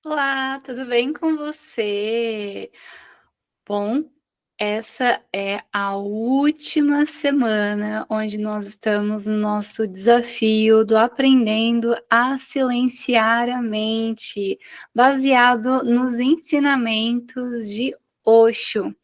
Olá, tudo bem com você? Bom, essa é a última semana onde nós estamos no nosso desafio do Aprendendo a Silenciar a Mente, baseado nos ensinamentos de Osho.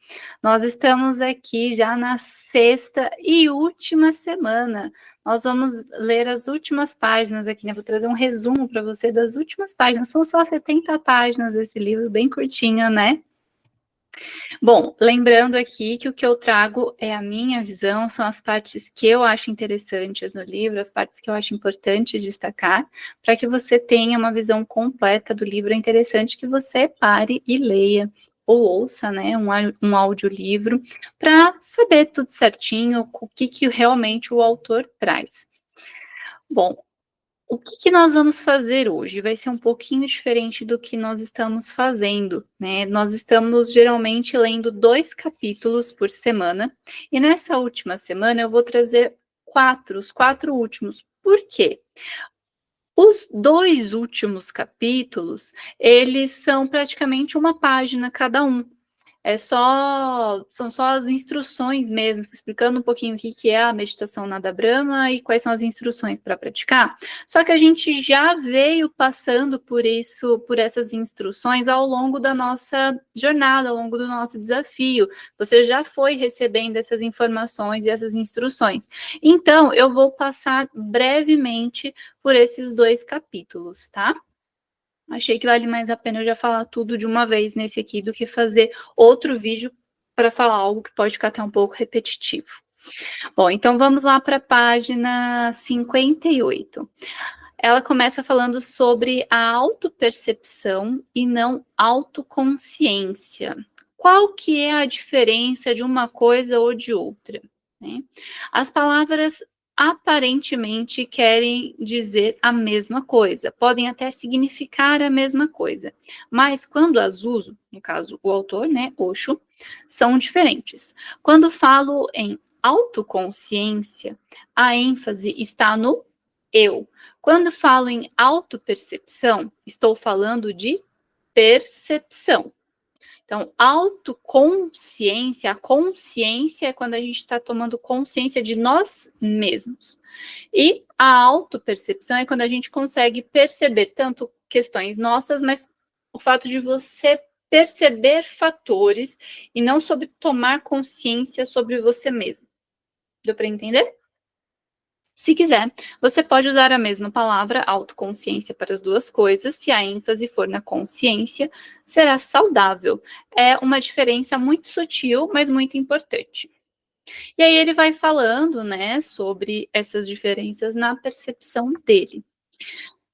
Nós estamos aqui já na sexta e última semana. Nós vamos ler as últimas páginas aqui, né? Vou trazer um resumo para você das últimas páginas. São só 70 páginas esse livro, bem curtinho, né? Bom, lembrando aqui que o que eu trago é a minha visão, são as partes que eu acho interessantes no livro, as partes que eu acho importante destacar, para que você tenha uma visão completa do livro. É interessante que você pare e leia, ou ouça, né, um audiolivro, para saber tudo certinho, o que realmente o autor traz. Bom, o que nós vamos fazer hoje? Vai ser um pouquinho diferente do que nós estamos fazendo, né? Nós estamos geralmente lendo 2 capítulos por semana, e nessa última semana eu vou trazer os 4 últimos. Por quê? Os 2 últimos capítulos, eles são praticamente uma página cada um. São só as instruções mesmo, explicando um pouquinho o que é a meditação Nada Brahma e quais são as instruções para praticar. Só que a gente já veio passando por isso, por essas instruções ao longo da nossa jornada, ao longo do nosso desafio. Você já foi recebendo essas informações e essas instruções. Então, eu vou passar brevemente por esses 2 capítulos, tá? Achei que vale mais a pena eu já falar tudo de uma vez nesse aqui do que fazer outro vídeo para falar algo que pode ficar até um pouco repetitivo. Bom, então vamos lá para a página 58. Ela começa falando sobre a autopercepção e não autoconsciência. Qual que é a diferença de uma coisa ou de outra? Né? As palavras aparentemente querem dizer a mesma coisa, podem até significar a mesma coisa, mas quando as uso, no caso o autor, né, Osho, são diferentes. Quando falo em autoconsciência, a ênfase está no eu. Quando falo em autopercepção, estou falando de percepção. Então, autoconsciência, a consciência é quando a gente está tomando consciência de nós mesmos. E a autopercepção é quando a gente consegue perceber tanto questões nossas, mas o fato de você perceber fatores e não sobre tomar consciência sobre você mesmo. Deu para entender? Se quiser, você pode usar a mesma palavra, autoconsciência, para as duas coisas. Se a ênfase for na consciência, será saudável. É uma diferença muito sutil, mas muito importante. E aí ele vai falando, né, sobre essas diferenças na percepção dele.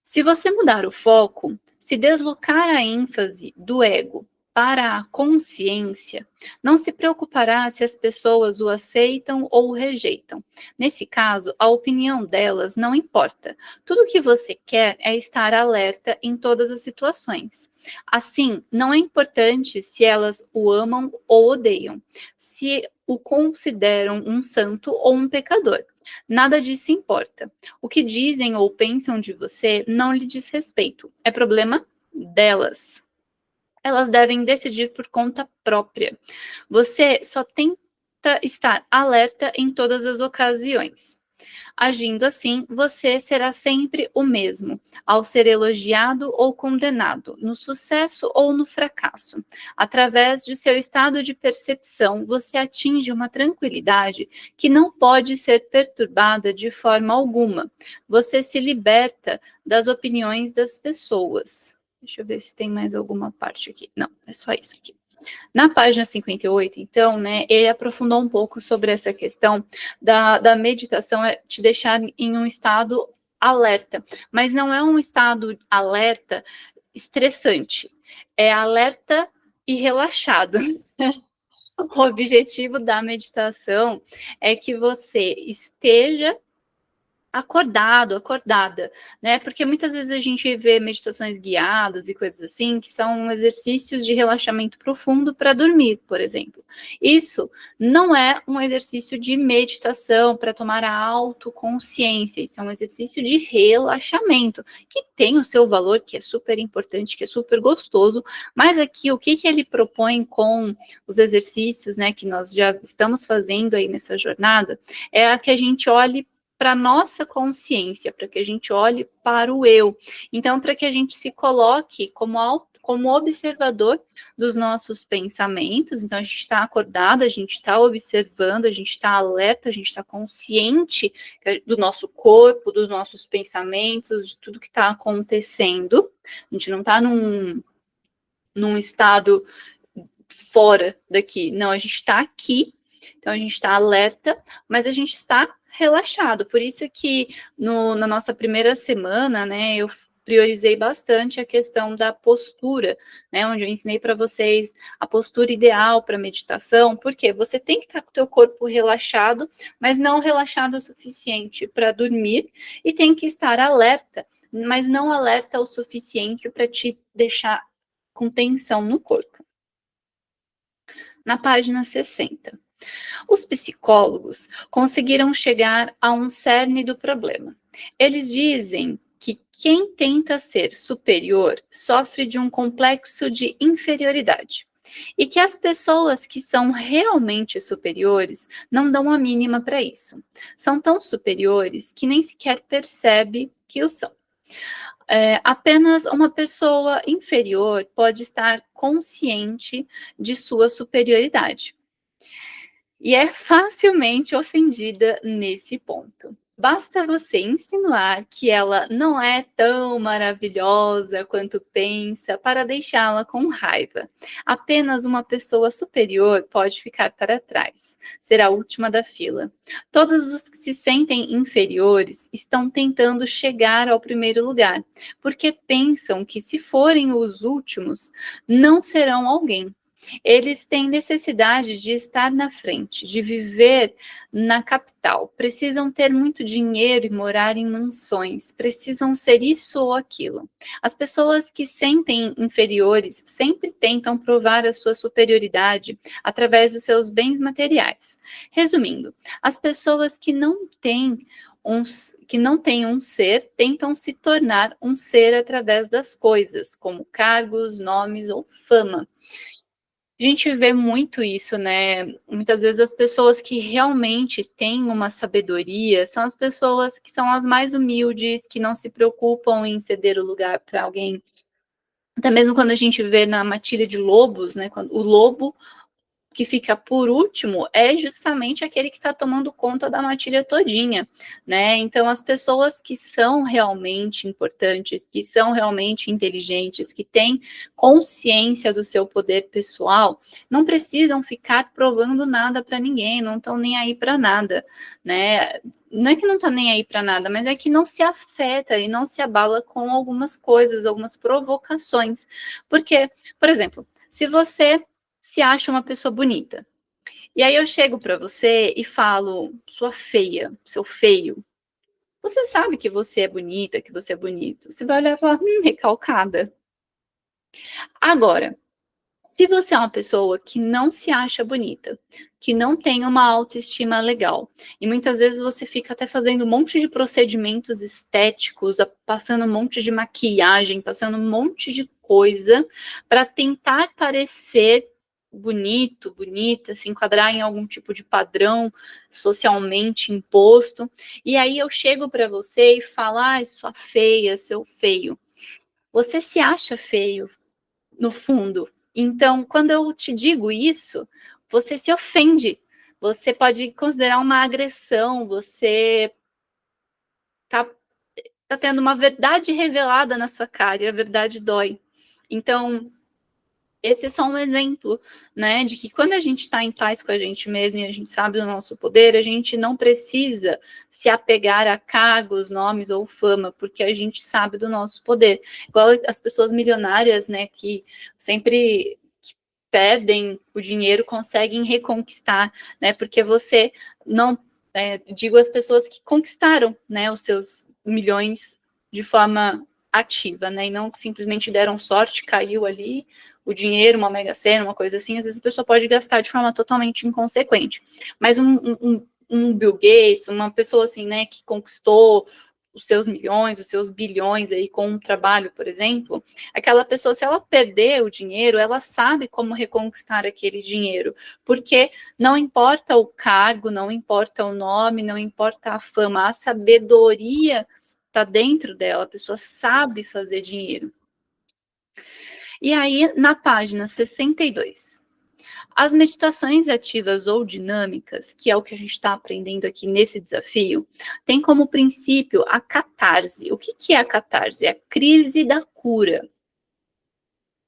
Se você mudar o foco, se deslocar a ênfase do ego para a consciência, não se preocupará se as pessoas o aceitam ou o rejeitam. Nesse caso, a opinião delas não importa. Tudo o que você quer é estar alerta em todas as situações. Assim, não é importante se elas o amam ou odeiam, se o consideram um santo ou um pecador. Nada disso importa. O que dizem ou pensam de você não lhe diz respeito. É problema delas. Elas devem decidir por conta própria. Você só tenta estar alerta em todas as ocasiões. Agindo assim, você será sempre o mesmo, ao ser elogiado ou condenado, no sucesso ou no fracasso. Através de seu estado de percepção, você atinge uma tranquilidade que não pode ser perturbada de forma alguma. Você se liberta das opiniões das pessoas. Deixa eu ver se tem mais alguma parte aqui. Não, é só isso aqui. Na página 58, então, né, ele aprofundou um pouco sobre essa questão da meditação, te deixar em um estado alerta, mas não é um estado alerta estressante, é alerta e relaxado. O objetivo da meditação é que você esteja acordado, acordada, né, porque muitas vezes a gente vê meditações guiadas e coisas assim, que são exercícios de relaxamento profundo para dormir, por exemplo. Isso não é um exercício de meditação para tomar a autoconsciência, isso é um exercício de relaxamento, que tem o seu valor, que é super importante, que é super gostoso, mas aqui o que que ele propõe com os exercícios, né, que nós já estamos fazendo aí nessa jornada, é a que a gente olhe para nossa consciência, para que a gente olhe para o eu. Então, para que a gente se coloque como observador dos nossos pensamentos. Então, a gente está acordado, a gente está observando, a gente está alerta, a gente está consciente do nosso corpo, dos nossos pensamentos, de tudo que está acontecendo. A gente não está num estado fora daqui. Não, a gente está aqui, então a gente está alerta, mas a gente está relaxado. Por isso que na nossa primeira semana, né, eu priorizei bastante a questão da postura, né, onde eu ensinei para vocês a postura ideal para meditação, porque você tem que estar com o teu corpo relaxado, mas não relaxado o suficiente para dormir, e tem que estar alerta, mas não alerta o suficiente para te deixar com tensão no corpo. Na página 60. Os psicólogos conseguiram chegar a um cerne do problema. Eles dizem que quem tenta ser superior sofre de um complexo de inferioridade. E que as pessoas que são realmente superiores não dão a mínima para isso. São tão superiores que nem sequer percebe que o são. Apenas uma pessoa inferior pode estar consciente de sua superioridade e é facilmente ofendida nesse ponto. Basta você insinuar que ela não é tão maravilhosa quanto pensa para deixá-la com raiva. Apenas uma pessoa superior pode ficar para trás, ser a última da fila. Todos os que se sentem inferiores estão tentando chegar ao primeiro lugar, porque pensam que se forem os últimos, não serão alguém. Eles têm necessidade de estar na frente, de viver na capital, precisam ter muito dinheiro e morar em mansões, precisam ser isso ou aquilo. As pessoas que sentem inferiores sempre tentam provar a sua superioridade através dos seus bens materiais. Resumindo, as pessoas que não têm um ser tentam se tornar um ser através das coisas, como cargos, nomes ou fama. A gente vê muito isso, né? Muitas vezes as pessoas que realmente têm uma sabedoria são as pessoas que são as mais humildes, que não se preocupam em ceder o lugar para alguém. Até mesmo quando a gente vê na matilha de lobos, né? Quando o lobo que fica por último é justamente aquele que está tomando conta da matilha todinha, né? Então, as pessoas que são realmente importantes, que são realmente inteligentes, que têm consciência do seu poder pessoal, não precisam ficar provando nada para ninguém, não estão nem aí para nada, né? Não é que não está nem aí para nada, mas é que não se afeta e não se abala com algumas coisas, algumas provocações. Porque, por exemplo, se você se acha uma pessoa bonita. E aí eu chego para você e falo, sua feia, seu feio. Você sabe que você é bonita, que você é bonito. Você vai olhar e falar, recalcada. Agora, se você é uma pessoa que não se acha bonita, que não tem uma autoestima legal, e muitas vezes você fica até fazendo um monte de procedimentos estéticos, passando um monte de maquiagem, passando um monte de coisa para tentar parecer bonito, bonita, se enquadrar em algum tipo de padrão socialmente imposto. E aí eu chego para você e falo, ai, sua feia, seu feio. Você se acha feio, no fundo. Então, quando eu te digo isso, você se ofende. Você pode considerar uma agressão, você tá, tá tendo uma verdade revelada na sua cara e a verdade dói. Então, esse é só um exemplo, né, de que quando a gente está em paz com a gente mesmo e a gente sabe do nosso poder, a gente não precisa se apegar a cargos, nomes ou fama, porque a gente sabe do nosso poder. Igual as pessoas milionárias, né, que sempre perdem o dinheiro, conseguem reconquistar, né, porque você não digo as pessoas que conquistaram, né, os seus milhões de forma ativa, né, e não que simplesmente deram sorte, caiu ali o dinheiro, uma mega-sena, uma coisa assim, às vezes a pessoa pode gastar de forma totalmente inconsequente. Mas um Bill Gates, uma pessoa assim, né, que conquistou os seus milhões, os seus bilhões aí com um trabalho, por exemplo, aquela pessoa, se ela perder o dinheiro, ela sabe como reconquistar aquele dinheiro, porque não importa o cargo, não importa o nome, não importa a fama, a sabedoria está dentro dela, a pessoa sabe fazer dinheiro. E aí, na página 62, as meditações ativas ou dinâmicas, que é o que a gente está aprendendo aqui nesse desafio, tem como princípio a catarse. O que é a catarse? É a crise da cura.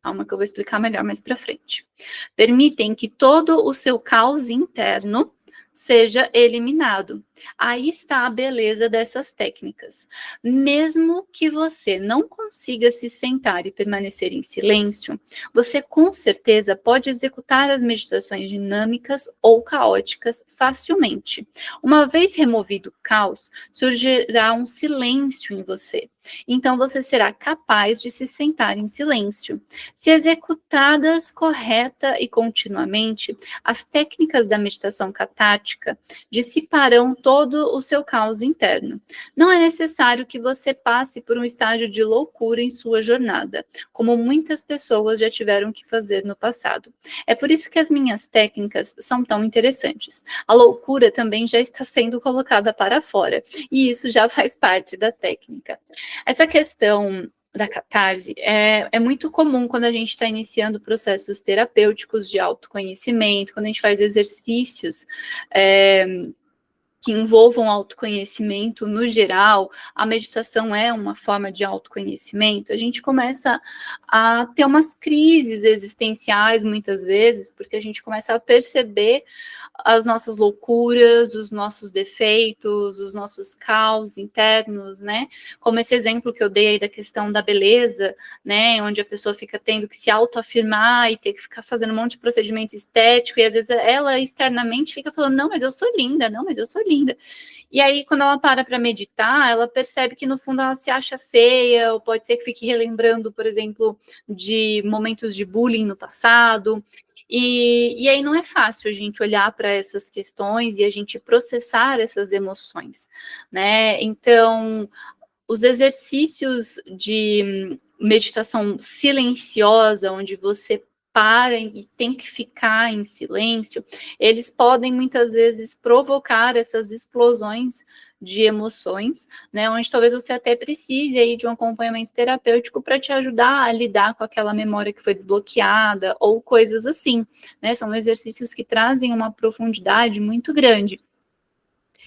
Calma que eu vou explicar melhor mais para frente. Permitem que todo o seu caos interno seja eliminado. Aí está a beleza dessas técnicas. Mesmo que você não consiga se sentar e permanecer em silêncio, você com certeza pode executar as meditações dinâmicas ou caóticas facilmente. Uma vez removido o caos, surgirá um silêncio em você. Então você será capaz de se sentar em silêncio. Se executadas correta e continuamente, as técnicas da meditação catártica dissiparão todo o seu caos interno. Não é necessário que você passe por um estágio de loucura em sua jornada, como muitas pessoas já tiveram que fazer no passado. É por isso que as minhas técnicas são tão interessantes. A loucura também já está sendo colocada para fora, e isso já faz parte da técnica. Essa questão da catarse é muito comum quando a gente está iniciando processos terapêuticos de autoconhecimento, quando a gente faz exercícios que envolvam autoconhecimento no geral, a meditação é uma forma de autoconhecimento, a gente começa a ter umas crises existenciais muitas vezes, porque a gente começa a perceber as nossas loucuras, os nossos defeitos, os nossos caos internos, né? Como esse exemplo que eu dei aí da questão da beleza, né? Onde a pessoa fica tendo que se autoafirmar e ter que ficar fazendo um monte de procedimento estético, e às vezes ela externamente fica falando, não, mas eu sou linda, não, mas eu sou linda. E aí, quando ela para meditar, ela percebe que, no fundo, ela se acha feia, ou pode ser que fique relembrando, por exemplo, de momentos de bullying no passado. E aí não é fácil a gente olhar para essas questões e a gente processar essas emoções, né? Então, os exercícios de meditação silenciosa, onde você para e tem que ficar em silêncio, eles podem muitas vezes provocar essas explosões de emoções, né, onde talvez você até precise aí de um acompanhamento terapêutico para te ajudar a lidar com aquela memória que foi desbloqueada ou coisas assim, né, são exercícios que trazem uma profundidade muito grande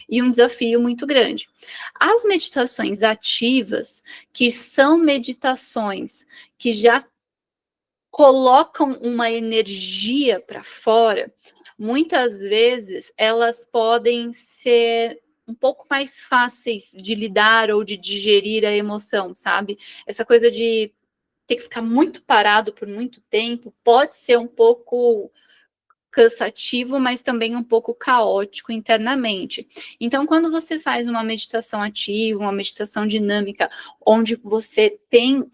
e um desafio muito grande. As meditações ativas, que são meditações que já colocam uma energia para fora, muitas vezes elas podem ser um pouco mais fáceis de lidar ou de digerir a emoção, sabe? Essa coisa de ter que ficar muito parado por muito tempo pode ser um pouco cansativo, mas também um pouco caótico internamente. Então, quando você faz uma meditação ativa, uma meditação dinâmica, onde você tem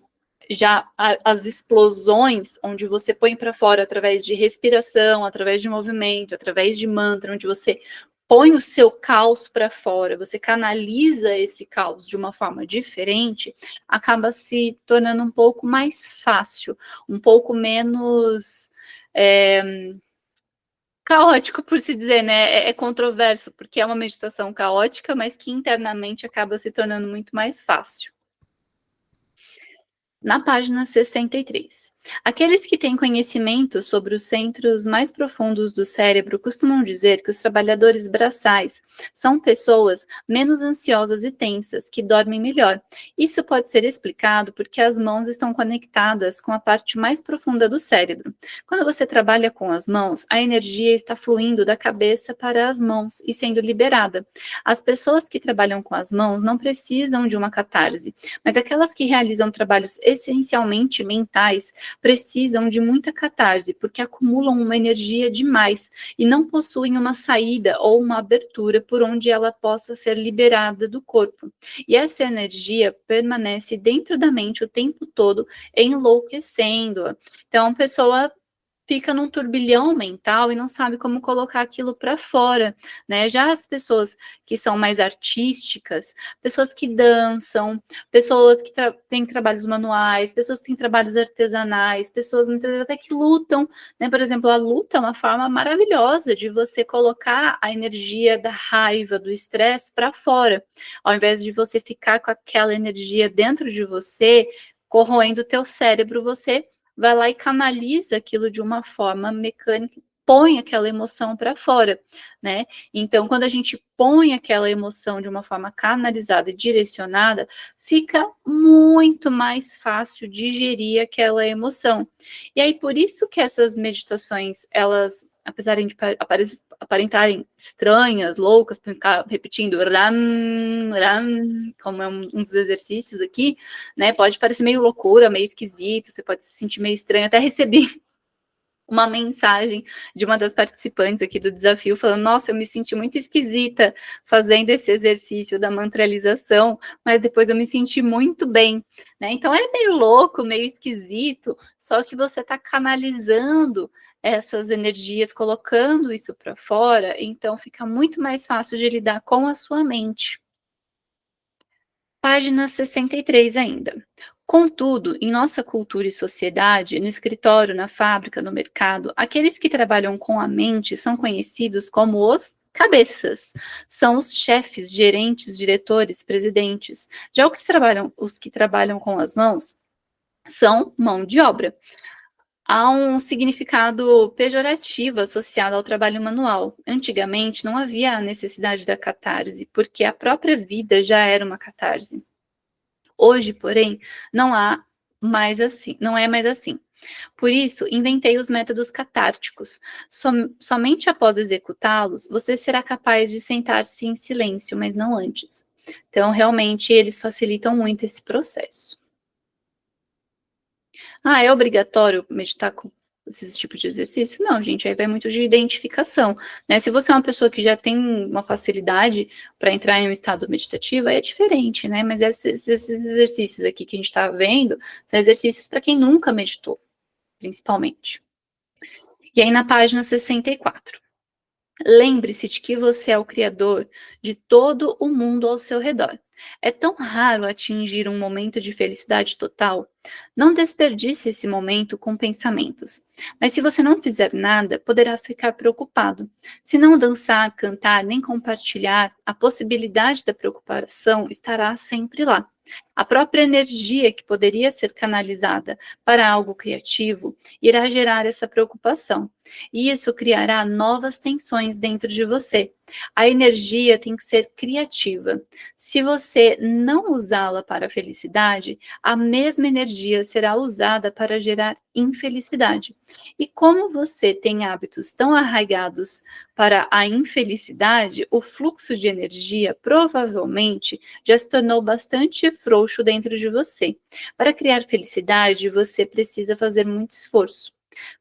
já as explosões, onde você põe para fora através de respiração, através de movimento, através de mantra, onde você põe o seu caos para fora, você canaliza esse caos de uma forma diferente, acaba se tornando um pouco mais fácil, um pouco menos caótico, por se dizer, né? É controverso, porque é uma meditação caótica, mas que internamente acaba se tornando muito mais fácil. Na página 63. Aqueles que têm conhecimento sobre os centros mais profundos do cérebro costumam dizer que os trabalhadores braçais são pessoas menos ansiosas e tensas, que dormem melhor. Isso pode ser explicado porque as mãos estão conectadas com a parte mais profunda do cérebro. Quando você trabalha com as mãos, a energia está fluindo da cabeça para as mãos e sendo liberada. As pessoas que trabalham com as mãos não precisam de uma catarse, mas aquelas que realizam trabalhos essencialmente mentais precisam precisam de muita catarse, porque acumulam uma energia demais e não possuem uma saída ou uma abertura por onde ela possa ser liberada do corpo. E essa energia permanece dentro da mente o tempo todo, enlouquecendo-a. Então, a pessoa fica num turbilhão mental e não sabe como colocar aquilo para fora, né? Já as pessoas que são mais artísticas, pessoas que dançam, pessoas que têm trabalhos manuais, pessoas que têm trabalhos artesanais, pessoas muitas vezes até que lutam, né? Por exemplo, a luta é uma forma maravilhosa de você colocar a energia da raiva, do estresse para fora, ao invés de você ficar com aquela energia dentro de você, corroendo o teu cérebro, você vai lá e canaliza aquilo de uma forma mecânica, põe aquela emoção para fora, né? Então, quando a gente põe aquela emoção de uma forma canalizada e direcionada, fica muito mais fácil digerir aquela emoção. E aí, por isso que essas meditações, elas, apesar de aparentarem estranhas, loucas, ficar repetindo ram, ram, como é um dos exercícios aqui, né? Pode parecer meio loucura, meio esquisito, você pode se sentir meio estranho. Até recebi uma mensagem de uma das participantes aqui do desafio falando: nossa, eu me senti muito esquisita fazendo esse exercício da mantralização, mas depois eu me senti muito bem, né? Então é meio louco, meio esquisito, só que você está canalizando essas energias, colocando isso para fora, então fica muito mais fácil de lidar com a sua mente. Página 63 ainda. Contudo, em nossa cultura e sociedade, no escritório, na fábrica, no mercado, aqueles que trabalham com a mente são conhecidos como os cabeças. São os chefes, gerentes, diretores, presidentes. Já os que trabalham com as mãos são mão de obra. Há um significado pejorativo associado ao trabalho manual. Antigamente não havia a necessidade da catarse, porque a própria vida já era uma catarse. Hoje, porém, não há mais assim, não é mais assim. Por isso, inventei os métodos catárticos. Somente após executá-los, você será capaz de sentar-se em silêncio, mas não antes. Então, realmente, eles facilitam muito esse processo. Ah, é obrigatório meditar com esses tipos de exercício? Não, gente, aí vai muito de identificação, né? Se você é uma pessoa que já tem uma facilidade para entrar em um estado meditativo, aí é diferente, né? Mas esses exercícios aqui que a gente está vendo são exercícios para quem nunca meditou, principalmente. E aí na página 64. Lembre-se de que você é o criador de todo o mundo ao seu redor. É tão raro atingir um momento de felicidade total. Não desperdice esse momento com pensamentos. Mas se você não fizer nada, poderá ficar preocupado. Se não dançar, cantar, nem compartilhar, a possibilidade da preocupação estará sempre lá. A própria energia que poderia ser canalizada para algo criativo irá gerar essa preocupação. E isso criará novas tensões dentro de você. A energia tem que ser criativa. Se você não usá-la para a felicidade, a mesma energia será usada para gerar infelicidade. E como você tem hábitos tão arraigados para a infelicidade, o fluxo de energia provavelmente já se tornou bastante frouxo dentro de você. Para criar felicidade, você precisa fazer muito esforço.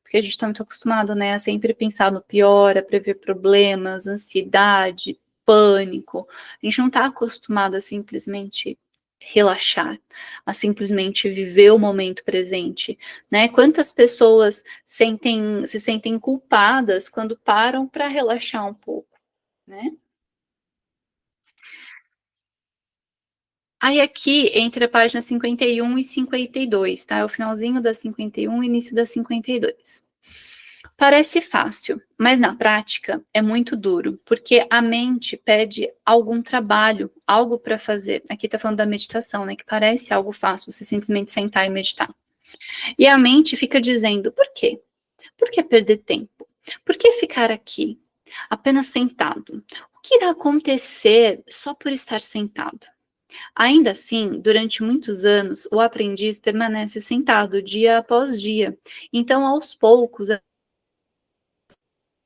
Porque a gente está muito acostumado, né, a sempre pensar no pior, a prever problemas, ansiedade, pânico. A gente não está acostumado a simplesmente relaxar, a simplesmente viver o momento presente, né? Quantas pessoas se sentem culpadas quando param para relaxar um pouco, né? Aí aqui entre a página 51 e 52, tá? É o finalzinho da 51 e início da 52. Parece fácil, mas na prática é muito duro, porque a mente pede algum trabalho, algo para fazer. Aqui está falando da meditação, né? Que parece algo fácil, você simplesmente sentar e meditar. E a mente fica dizendo: por quê? Por que perder tempo? Por que ficar aqui, apenas sentado? O que irá acontecer só por estar sentado? Ainda assim, durante muitos anos, o aprendiz permanece sentado dia após dia. Então, aos poucos,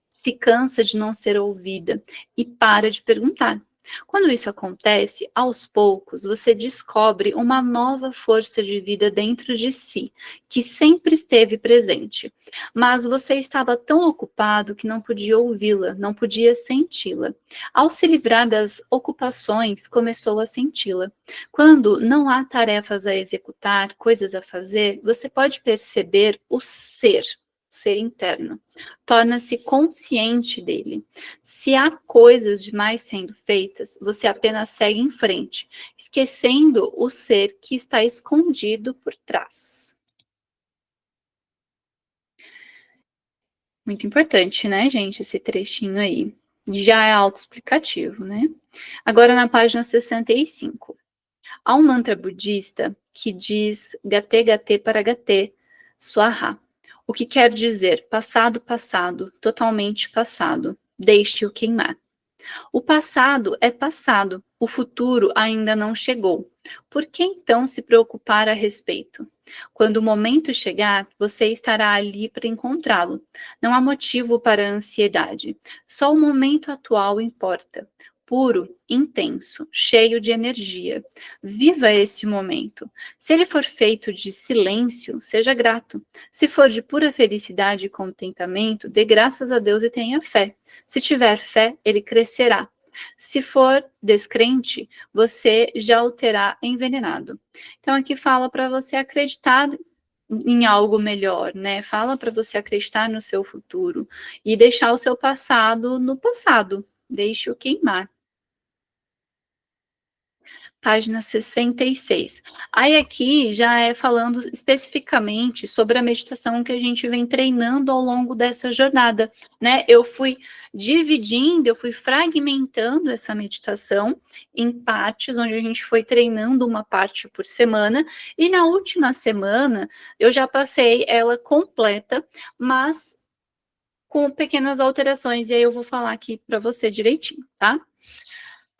se cansa de não ser ouvida e para de perguntar. Quando isso acontece, aos poucos você descobre uma nova força de vida dentro de si, que sempre esteve presente, mas você estava tão ocupado que não podia ouvi-la, não podia senti-la. Ao se livrar das ocupações, começou a senti-la. Quando não há tarefas a executar, coisas a fazer, você pode perceber o ser interno. Torna-se consciente dele. Se há coisas demais sendo feitas, você apenas segue em frente, esquecendo o ser que está escondido por trás. Muito importante, né, gente, esse trechinho aí. Já é autoexplicativo, né? Agora na página 65. Há um mantra budista que diz Gate Gate para Gate Swaha, o que quer dizer passado, passado, totalmente passado, deixe-o queimar. O passado é passado, o futuro ainda não chegou. Por que então se preocupar a respeito? Quando o momento chegar, você estará ali para encontrá-lo. Não há motivo para a ansiedade. Só o momento atual importa. Puro, intenso, cheio de energia. Viva esse momento. Se ele for feito de silêncio, seja grato. Se for de pura felicidade e contentamento, dê graças a Deus e tenha fé. Se tiver fé, ele crescerá. Se for descrente, você já o terá envenenado. Então aqui fala para você acreditar em algo melhor, né? Fala para você acreditar no seu futuro e deixar o seu passado no passado. Deixe-o queimar. Página 66. Aí aqui já é falando especificamente sobre a meditação que a gente vem treinando ao longo dessa jornada, né? Eu fui dividindo, eu fui fragmentando essa meditação em partes, onde a gente foi treinando uma parte por semana, e na última semana eu já passei ela completa, mas com pequenas alterações, e aí eu vou falar aqui para você direitinho, tá?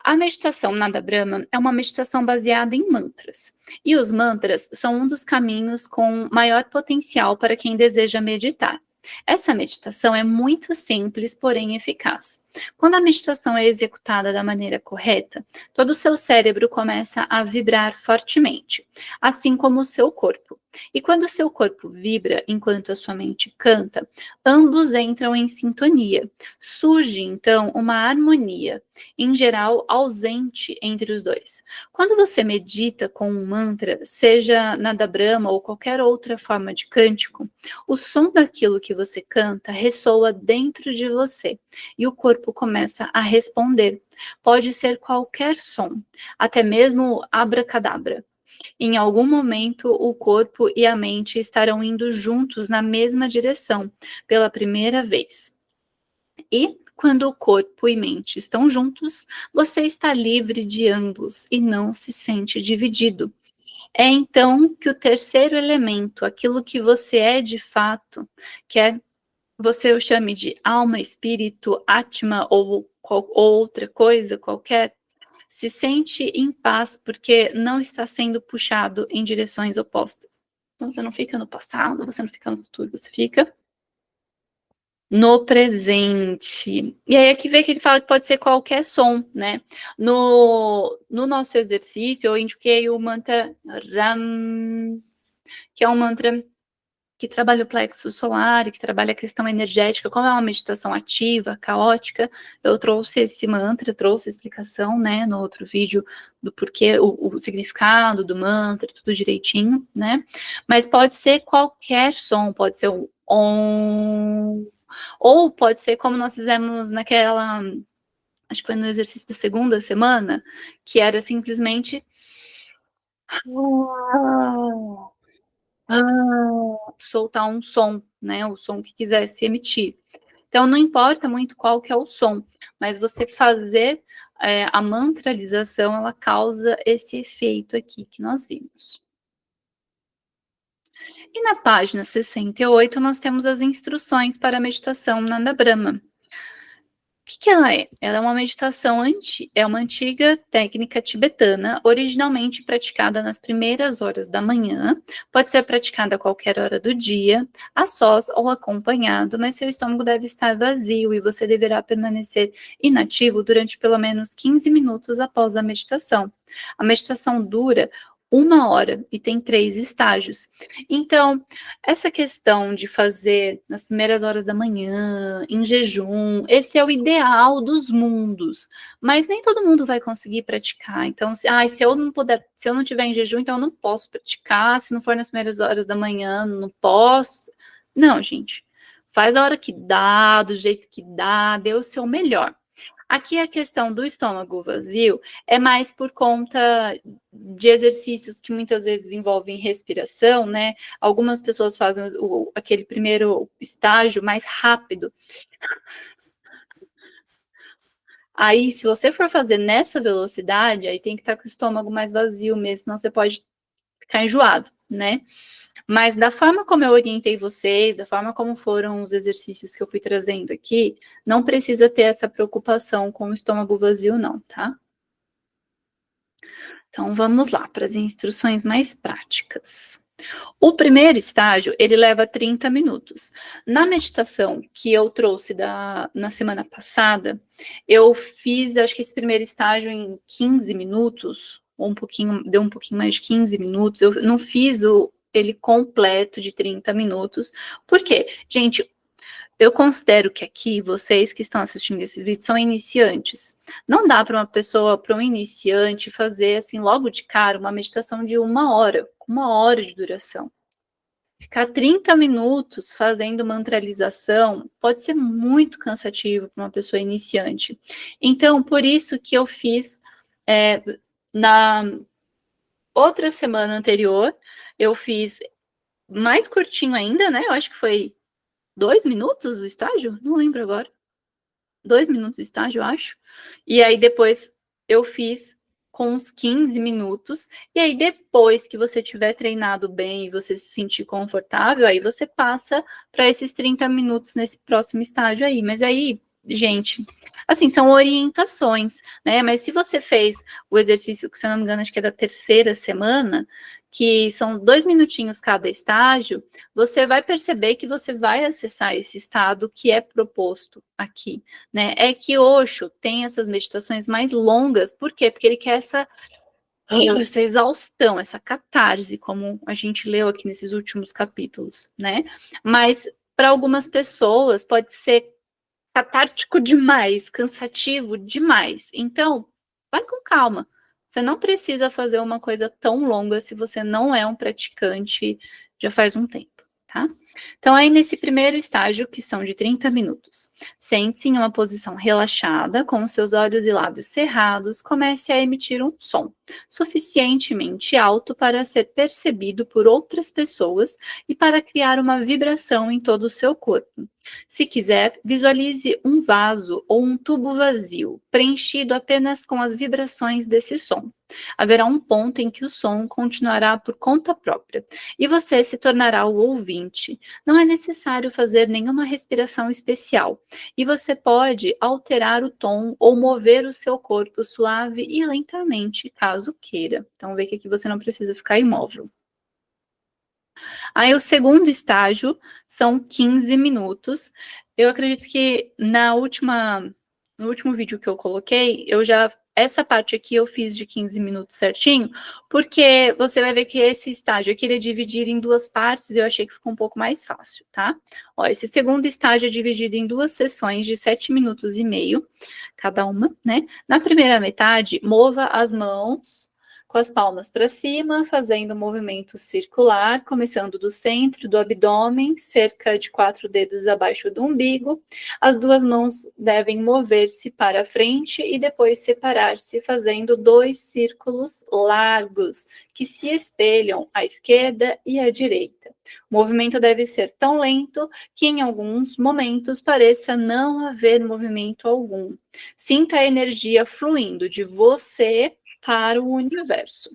A meditação Nada Brahma é uma meditação baseada em mantras. E os mantras são um dos caminhos com maior potencial para quem deseja meditar. Essa meditação é muito simples, porém eficaz. Quando a meditação é executada da maneira correta, todo o seu cérebro começa a vibrar fortemente, assim como o seu corpo. E quando o seu corpo vibra enquanto a sua mente canta, ambos entram em sintonia. Surge então uma harmonia, em geral ausente entre os dois. Quando você medita com um mantra, seja Nada Brahma ou qualquer outra forma de cântico, o som daquilo que você canta ressoa dentro de você e o corpo começa a responder. Pode ser qualquer som, até mesmo abracadabra. Em algum momento, o corpo e a mente estarão indo juntos na mesma direção, pela primeira vez. E, quando o corpo e mente estão juntos, você está livre de ambos e não se sente dividido. É então que o terceiro elemento, aquilo que você é de fato, quer você o chame de alma, espírito, atma ou outra coisa qualquer, se sente em paz porque não está sendo puxado em direções opostas. Então você não fica no passado, você não fica no futuro, você fica no presente. E aí aqui vê que ele fala que pode ser qualquer som, né? No nosso exercício, eu indiquei o mantra Ram, que é um mantra que trabalha o plexo solar, que trabalha a questão energética, como é uma meditação ativa, caótica, eu trouxe esse mantra, trouxe a explicação, né, no outro vídeo do porquê, o significado do mantra, tudo direitinho, né, mas pode ser qualquer som, pode ser um om, ou pode ser como nós fizemos naquela, acho que foi no exercício da segunda semana, que era simplesmente soltar um som, né, o som que quisesse emitir. Então, não importa muito qual que é o som, mas você fazer a mantralização, ela causa esse efeito aqui que nós vimos. E na página 68, nós temos as instruções para a meditação Nanda Brahma. Que ela é? Ela é uma meditação é uma antiga técnica tibetana, originalmente praticada nas primeiras horas da manhã. Pode ser praticada a qualquer hora do dia, a sós ou acompanhado, mas seu estômago deve estar vazio e você deverá permanecer inativo durante pelo menos 15 minutos após a meditação. A meditação dura 1 hora e tem 3 estágios. Então, essa questão de fazer nas primeiras horas da manhã, em jejum, esse é o ideal dos mundos, mas nem todo mundo vai conseguir praticar. Então, se eu não puder, se eu não tiver em jejum, então eu não posso praticar. Se não for nas primeiras horas da manhã, não posso. Não, gente. Faz a hora que dá, do jeito que dá, dê o seu melhor. Aqui a questão do estômago vazio é mais por conta de exercícios que muitas vezes envolvem respiração, né? Algumas pessoas fazem aquele primeiro estágio mais rápido. Aí, se você for fazer nessa velocidade, aí tem que estar com o estômago mais vazio mesmo, senão você pode ficar enjoado, né? Mas da forma como eu orientei vocês, da forma como foram os exercícios que eu fui trazendo aqui, não precisa ter essa preocupação com o estômago vazio, não, tá? Então vamos lá para as instruções mais práticas. O primeiro estágio, ele leva 30 minutos. Na meditação que eu trouxe na semana passada, eu fiz, acho que esse primeiro estágio em 15 minutos, ou deu um pouquinho mais de 15 minutos. Eu não fiz ele completo de 30 minutos. Por quê? Gente, eu considero que aqui, vocês que estão assistindo esses vídeos, são iniciantes. Não dá para uma pessoa, para um iniciante, fazer, assim, logo de cara, uma meditação de 1 hora, com 1 hora de duração. Ficar 30 minutos fazendo mantralização pode ser muito cansativo para uma pessoa iniciante. Então, por isso que eu fiz, na outra semana anterior, eu fiz mais curtinho ainda, né? Eu acho que foi 2 minutos o estágio? Não lembro agora. 2 minutos de estágio, eu acho. E aí depois eu fiz com uns 15 minutos. E aí depois que você tiver treinado bem e você se sentir confortável, aí você passa para esses 30 minutos nesse próximo estágio aí. Mas aí, gente, assim, são orientações, né? Mas se você fez o exercício, que se eu não me engano, acho que é da terceira semana, que são 2 minutinhos cada estágio, você vai perceber que você vai acessar esse estado que é proposto aqui, né? É que Osho tem essas meditações mais longas, por quê? Porque ele quer essa exaustão, essa catarse, como a gente leu aqui nesses últimos capítulos, né? Mas para algumas pessoas pode ser catártico demais, cansativo demais. Então, vai com calma. Você não precisa fazer uma coisa tão longa se você não é um praticante já faz um tempo, tá? Então, aí nesse primeiro estágio, que são de 30 minutos, sente-se em uma posição relaxada, com seus olhos e lábios cerrados, comece a emitir um som suficientemente alto para ser percebido por outras pessoas e para criar uma vibração em todo o seu corpo. Se quiser, visualize um vaso ou um tubo vazio, preenchido apenas com as vibrações desse som. Haverá um ponto em que o som continuará por conta própria e você se tornará o ouvinte. Não é necessário fazer nenhuma respiração especial e você pode alterar o tom ou mover o seu corpo suave e lentamente, caso queira. Então, vê que aqui você não precisa ficar imóvel. Aí o segundo estágio são 15 minutos. Eu acredito que no último vídeo que eu coloquei, essa parte aqui eu fiz de 15 minutos certinho, porque você vai ver que esse estágio aqui ele é dividido em 2 partes, e eu achei que ficou um pouco mais fácil, tá? Ó, esse segundo estágio é dividido em 2 sessões de 7 minutos e meio, cada uma, né? Na primeira metade, mova as mãos com as palmas para cima, fazendo um movimento circular, começando do centro do abdômen, cerca de 4 dedos abaixo do umbigo. As 2 mãos devem mover-se para frente e depois separar-se, fazendo 2 círculos largos que se espelham à esquerda e à direita. O movimento deve ser tão lento que em alguns momentos pareça não haver movimento algum. Sinta a energia fluindo de você para o universo.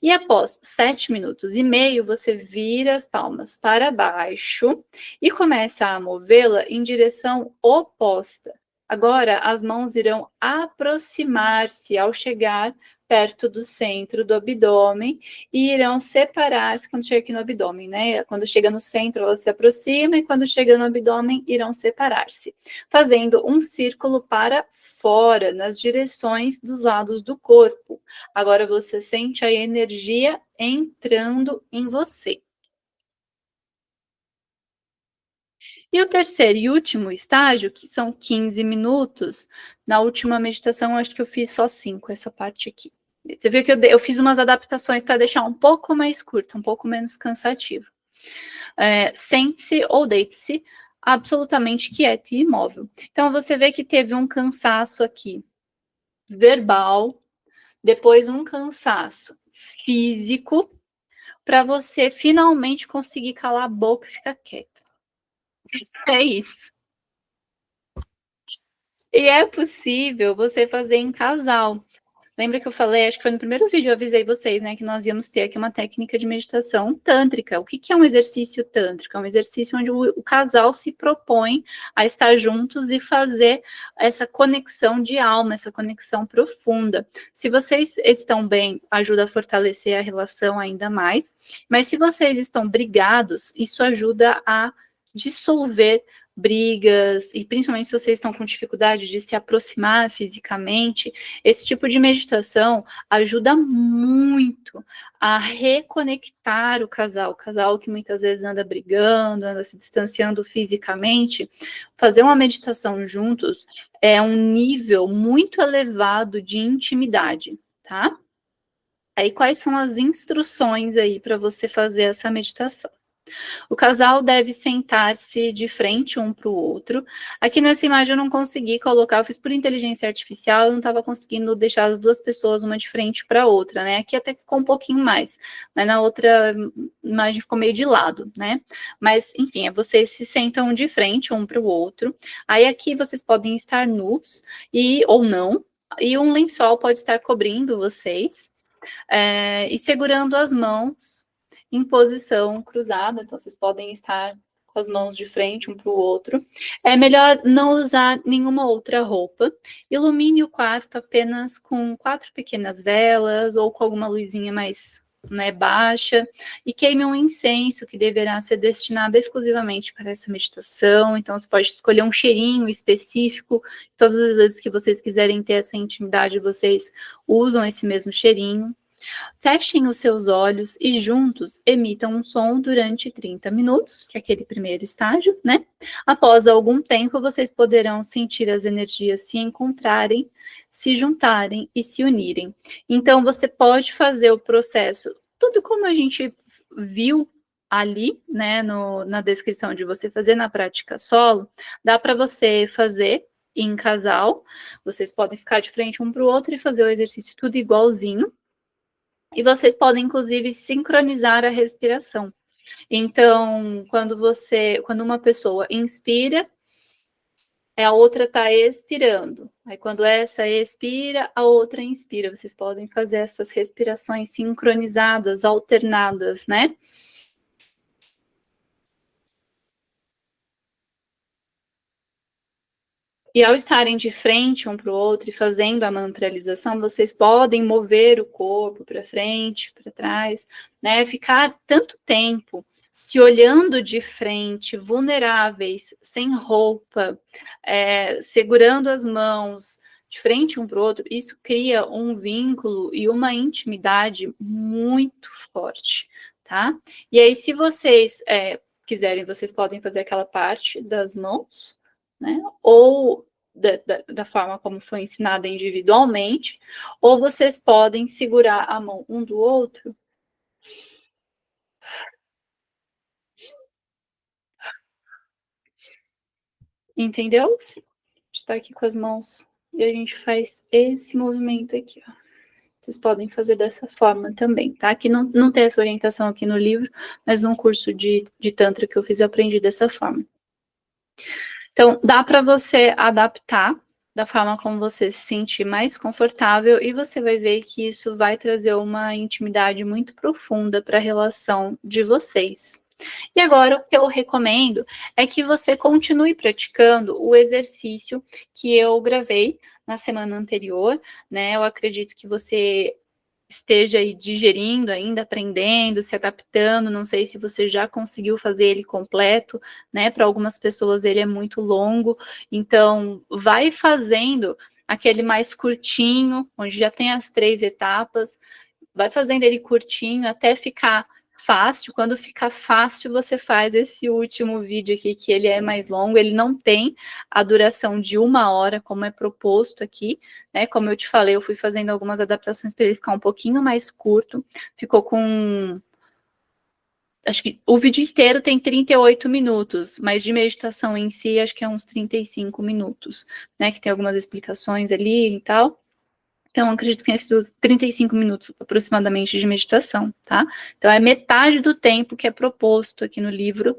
E após 7 minutos e meio, você vira as palmas para baixo e começa a movê-la em direção oposta. Agora, as mãos irão aproximar-se ao chegar perto do centro do abdômen e irão separar-se quando chega aqui no abdômen, né? Quando chega no centro, elas se aproximam e quando chega no abdômen, irão separar-se, fazendo um círculo para fora, nas direções dos lados do corpo. Agora você sente a energia entrando em você. E o terceiro e último estágio, que são 15 minutos, na última meditação, acho que eu fiz só 5, essa parte aqui. Você vê que eu fiz umas adaptações para deixar um pouco mais curta, um pouco menos cansativo. Sente-se ou deite-se absolutamente quieto e imóvel. Então, você vê que teve um cansaço aqui verbal, depois um cansaço físico, para você finalmente conseguir calar a boca e ficar quieto. É isso. E é possível você fazer em casal. Lembra que eu falei, acho que foi no primeiro vídeo, eu avisei vocês, né, que nós íamos ter aqui uma técnica de meditação tântrica. O que é um exercício tântrico? É um exercício onde o casal se propõe a estar juntos e fazer essa conexão de alma, essa conexão profunda. Se vocês estão bem, ajuda a fortalecer a relação ainda mais, mas se vocês estão brigados, isso ajuda a dissolver brigas, e principalmente se vocês estão com dificuldade de se aproximar fisicamente, esse tipo de meditação ajuda muito a reconectar o casal que muitas vezes anda brigando, anda se distanciando fisicamente. Fazer uma meditação juntos é um nível muito elevado de intimidade, tá? Aí, quais são as instruções aí para você fazer essa meditação? O casal deve sentar-se de frente um para o outro. Aqui nessa imagem eu não consegui colocar, eu fiz por inteligência artificial, eu não estava conseguindo deixar as duas pessoas uma de frente para a outra, né? Aqui até ficou um pouquinho mais, mas na outra imagem ficou meio de lado, né? Mas, enfim, vocês se sentam de frente um para o outro. Aí aqui vocês podem estar nus ou não, e um lençol pode estar cobrindo vocês, e segurando as mãos em posição cruzada, então vocês podem estar com as mãos de frente um para o outro. É melhor não usar nenhuma outra roupa. Ilumine o quarto apenas com 4 pequenas velas ou com alguma luzinha mais, né, baixa, e queime um incenso que deverá ser destinado exclusivamente para essa meditação. Então você pode escolher um cheirinho específico. Todas as vezes que vocês quiserem ter essa intimidade, vocês usam esse mesmo cheirinho. Fechem os seus olhos e juntos emitam um som durante 30 minutos, que é aquele primeiro estágio, né? Após algum tempo, vocês poderão sentir as energias se encontrarem, se juntarem e se unirem. Então, você pode fazer o processo, tudo como a gente viu ali, né, na descrição de você fazer na prática solo, dá para você fazer em casal, vocês podem ficar de frente um para o outro e fazer o exercício tudo igualzinho. E vocês podem, inclusive, sincronizar a respiração. Então, quando uma pessoa inspira, a outra está expirando. Aí, quando essa expira, a outra inspira. Vocês podem fazer essas respirações sincronizadas, alternadas, né? E ao estarem de frente um para o outro e fazendo a mantralização, vocês podem mover o corpo para frente, para trás, né? Ficar tanto tempo se olhando de frente, vulneráveis, sem roupa, segurando as mãos de frente um para o outro, isso cria um vínculo e uma intimidade muito forte, tá? E aí, se vocês quiserem, vocês podem fazer aquela parte das mãos, né? Ou da forma como foi ensinada individualmente, ou vocês podem segurar a mão um do outro. Entendeu? Está aqui com as mãos e a gente faz esse movimento aqui, ó. Vocês podem fazer dessa forma também, tá? Aqui não tem essa orientação aqui no livro, mas num curso de Tantra que eu fiz, eu aprendi dessa forma. Então, dá para você adaptar da forma como você se sentir mais confortável e você vai ver que isso vai trazer uma intimidade muito profunda para a relação de vocês, E agora o que eu recomendo é que você continue praticando o exercício que eu gravei na semana anterior, né? Eu acredito que você esteja aí digerindo ainda, aprendendo, se adaptando. Não sei se você já conseguiu fazer ele completo, né? Para algumas pessoas ele é muito longo, então vai fazendo aquele mais curtinho, onde já tem as 3 etapas, vai fazendo ele curtinho até ficar fácil. Quando ficar fácil, você faz esse último vídeo aqui, que ele é mais longo, ele não tem a duração de 1 hora, como é proposto aqui, né? Como eu te falei, eu fui fazendo algumas adaptações para ele ficar um pouquinho mais curto, ficou com... Acho que o vídeo inteiro tem 38 minutos, mas de meditação em si, acho que é uns 35 minutos, né? Que tem algumas explicações ali e tal. Então, acredito que tenha sido 35 minutos aproximadamente de meditação, tá? Então, é metade do tempo que é proposto aqui no livro.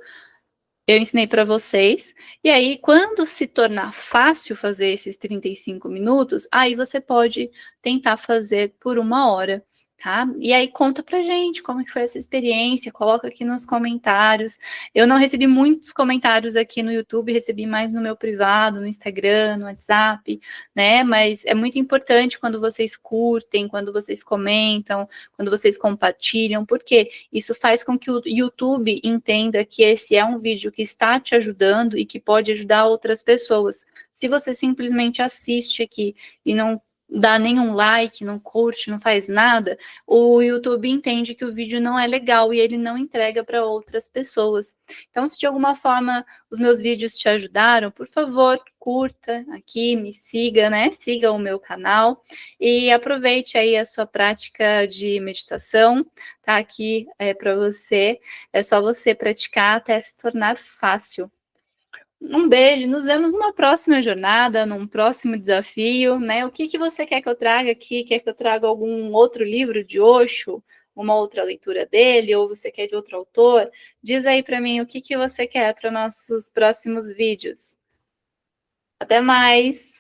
Eu ensinei para vocês. E aí, quando se tornar fácil fazer esses 35 minutos, aí você pode tentar fazer por 1 hora, tá? E aí, conta pra gente como que foi essa experiência, coloca aqui nos comentários. Eu não recebi muitos comentários aqui no YouTube, recebi mais no meu privado, no Instagram, no WhatsApp, né? Mas é muito importante quando vocês curtem, quando vocês comentam, quando vocês compartilham, porque isso faz com que o YouTube entenda que esse é um vídeo que está te ajudando e que pode ajudar outras pessoas. Se você simplesmente assiste aqui e não dá nenhum like, não curte, não faz nada, o YouTube entende que o vídeo não é legal e ele não entrega para outras pessoas. Então, se de alguma forma os meus vídeos te ajudaram, por favor, curta aqui, me siga, né? Siga o meu canal e aproveite aí a sua prática de meditação, tá aqui para você. É só você praticar até se tornar fácil. Um beijo, nos vemos numa próxima jornada, num próximo desafio, né? O que você quer que eu traga aqui? Quer que eu traga algum outro livro de Osho, uma outra leitura dele, ou você quer de outro autor? Diz aí para mim o que você quer para nossos próximos vídeos. Até mais!